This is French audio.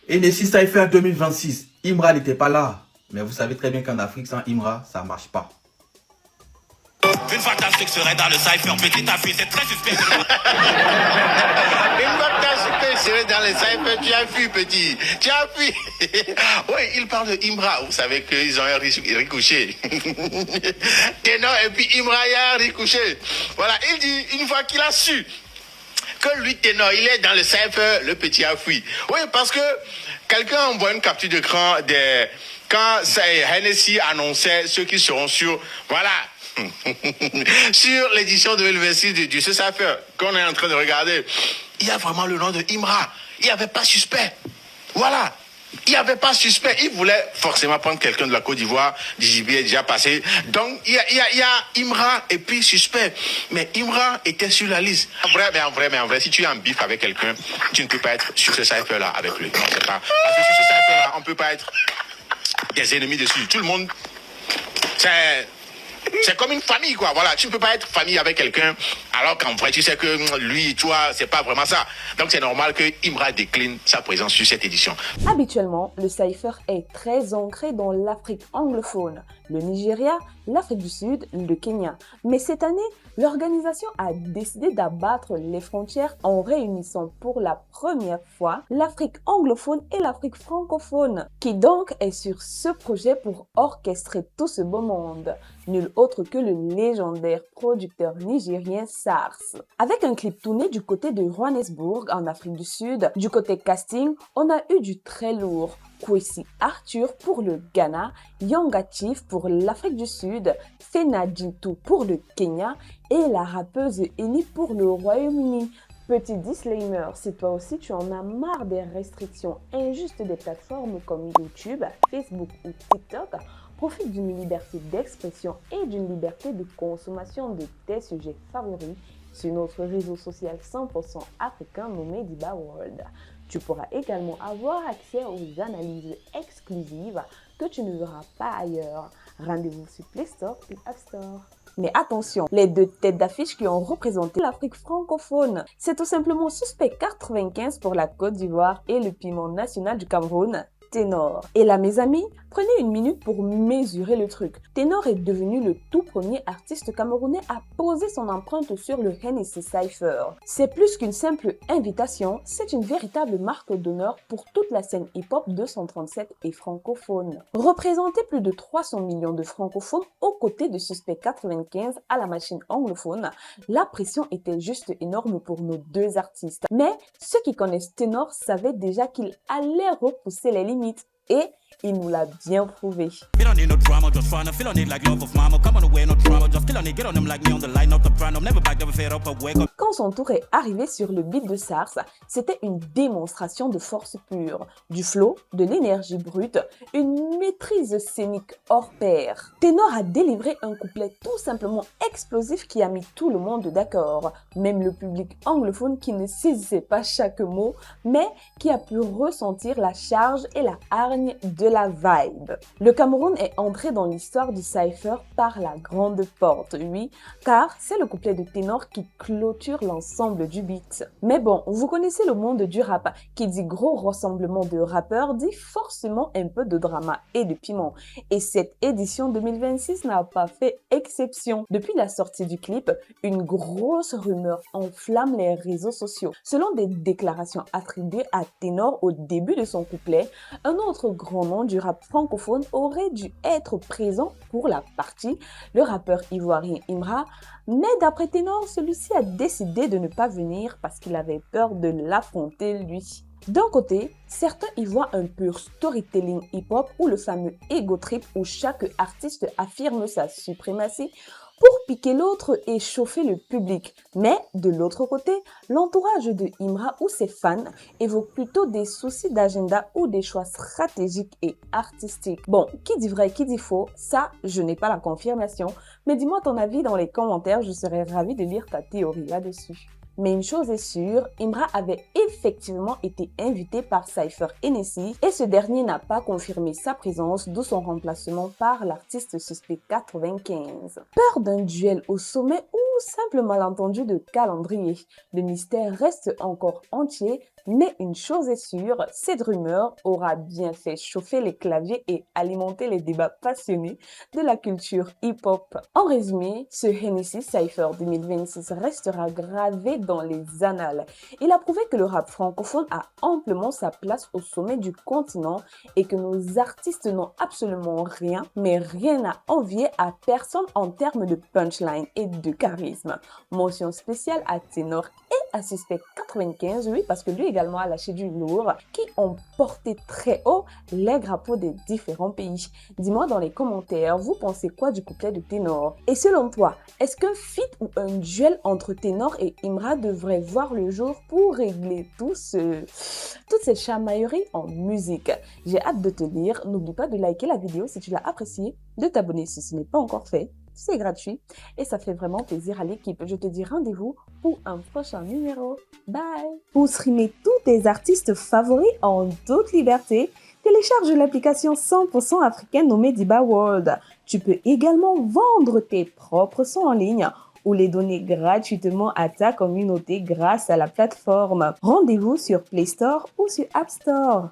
Hennessy Cypher 2026. Imra n'était pas là. Mais vous savez très bien qu'en Afrique, sans Imra, ça ne marche pas. Une fantastique serait dans le cypher, petite affiche, c'est très suspect. Une fantastique serait dans le cypher, tu as fui, petit. Tu as fui. Oui, il parle de Imra. Vous savez qu'ils ont un ricochet. Ténor et puis Imra, il y a un ricochet. Voilà, il dit, une fois qu'il a su que lui, Ténor, il est dans le cypher, le petit a fui. Oui, parce que quelqu'un envoie une capture d'écran quand Hennessy annonçait ceux qui seront sur, voilà, sur l'édition 2026 du Cypher qu'on est en train de regarder. Il y a vraiment le nom de Imra. Il n'y avait pas suspect. Voilà. Il n'y avait pas suspect. Il voulait forcément prendre quelqu'un de la Côte d'Ivoire. DJB est déjà passé. Donc, il y a Imra et puis suspect. Mais Imra était sur la liste. En vrai, si tu es en bif avec quelqu'un, tu ne peux pas être sur ce cypher-là avec lui. Non, c'est pas. Parce que sur ce cypher-là, on ne peut pas être des ennemis dessus. Tout le monde, c'est comme une famille, quoi. Voilà, tu ne peux pas être famille avec quelqu'un, alors qu'en vrai, tu sais que lui, toi, c'est pas vraiment ça. Donc, c'est normal que Imra décline sa présence sur cette édition. Habituellement, le cypher est très ancré dans l'Afrique anglophone, le Nigeria, l'Afrique du Sud, le Kenya. Mais cette année, l'organisation a décidé d'abattre les frontières en réunissant pour la première fois l'Afrique anglophone et l'Afrique francophone, qui donc est sur ce projet pour orchestrer tout ce beau monde. Nul autre que le légendaire producteur nigérien SARS. Avec un clip tourné du côté de Johannesburg en Afrique du Sud, du côté casting, on a eu du très lourd. Kwesi Arthur pour le Ghana, Yanga Chief pour l'Afrique du Sud, Fena Jintu pour le Kenya et la rappeuse Eni pour le Royaume-Uni. Petit disclaimer, si toi aussi tu en as marre des restrictions injustes des plateformes comme YouTube, Facebook ou TikTok, profite d'une liberté d'expression et d'une liberté de consommation de tes sujets favoris sur notre réseau social 100% africain nommé Diba World. Tu pourras également avoir accès aux analyses exclusives que tu ne verras pas ailleurs. Rendez-vous sur Play Store ou App Store. Mais attention, les deux têtes d'affiche qui ont représenté l'Afrique francophone, c'est tout simplement Suspect 95 pour la Côte d'Ivoire et le piment national du Cameroun, Ténor. Et là, mes amis, prenez une minute pour mesurer le truc. Ténor est devenu le tout premier artiste camerounais à poser son empreinte sur le Hennessy Cypher. C'est plus qu'une simple invitation, c'est une véritable marque d'honneur pour toute la scène hip-hop 237 et francophone. Représenter plus de 300 millions de francophones aux côtés de Suspect 95 à la machine anglophone, la pression était juste énorme pour nos deux artistes. Mais ceux qui connaissent Ténor savaient déjà qu'il allait repousser les limites. Et il nous l'a bien prouvé. Quand son tour est arrivé sur le beat de SARS, c'était une démonstration de force pure, du flow, de l'énergie brute, une maîtrise scénique hors pair. Ténor a délivré un couplet tout simplement explosif qui a mis tout le monde d'accord, même le public anglophone qui ne saisissait pas chaque mot, mais qui a pu ressentir la charge et la hargne de la vibe. Le Cameroun est entré dans l'histoire du cypher par la grande porte, oui, car c'est le couplet de Ténor qui clôture l'ensemble du beat. Mais bon, vous connaissez le monde du rap, qui dit gros rassemblement de rappeurs dit forcément un peu de drama et de piment. Et cette édition 2026 n'a pas fait exception. Depuis la sortie du clip, une grosse rumeur enflamme les réseaux sociaux. Selon des déclarations attribuées à Ténor au début de son couplet, un autre grand nom du rap francophone aurait dû être présent pour la partie, le rappeur ivoirien Imra, mais d'après Ténor, celui-ci a décidé de ne pas venir parce qu'il avait peur de l'affronter lui. D'un côté, certains y voient un pur storytelling hip-hop ou le fameux ego trip où chaque artiste affirme sa suprématie pour piquer l'autre et chauffer le public. Mais de l'autre côté, l'entourage de Imra ou ses fans évoque plutôt des soucis d'agenda ou des choix stratégiques et artistiques. Bon, qui dit vrai, qui dit faux, ça, je n'ai pas la confirmation, mais dis-moi ton avis dans les commentaires, je serais ravie de lire ta théorie là-dessus. Mais une chose est sûre, Imra avait effectivement été invité par Cypher Hennessy et ce dernier n'a pas confirmé sa présence, d'où son remplacement par l'artiste Suspect 95. Peur d'un duel au sommet ou simple malentendu de calendrier, le mystère reste encore entier Mais une chose est sûre, cette rumeur aura bien fait chauffer les claviers et alimenter les débats passionnés de la culture hip-hop. En résumé, ce Hennessy Cypher 2026 restera gravé dans les annales. Il a prouvé que le rap francophone a amplement sa place au sommet du continent et que nos artistes n'ont absolument rien, mais rien à envier à personne en termes de punchline et de charisme. Mention spéciale à Ténor et à Suspect 95, oui, parce que lui également a lâché du lourd, qui ont porté très haut les drapeaux des différents pays. Dis-moi dans les commentaires, vous pensez quoi du couplet de Ténor? Et selon toi, est-ce qu'un feat ou un duel entre Ténor et Imra devrait voir le jour pour régler toute cette chamaillerie en musique? J'ai hâte de te lire. N'oublie pas de liker la vidéo si tu l'as appréciée, de t'abonner si ce n'est pas encore fait. C'est gratuit et ça fait vraiment plaisir à l'équipe. Je te dis rendez-vous pour un prochain numéro. Bye! Pour streamer tous tes artistes favoris en toute liberté, télécharge l'application 100% africaine nommée Diba World. Tu peux également vendre tes propres sons en ligne ou les donner gratuitement à ta communauté grâce à la plateforme. Rendez-vous sur Play Store ou sur App Store.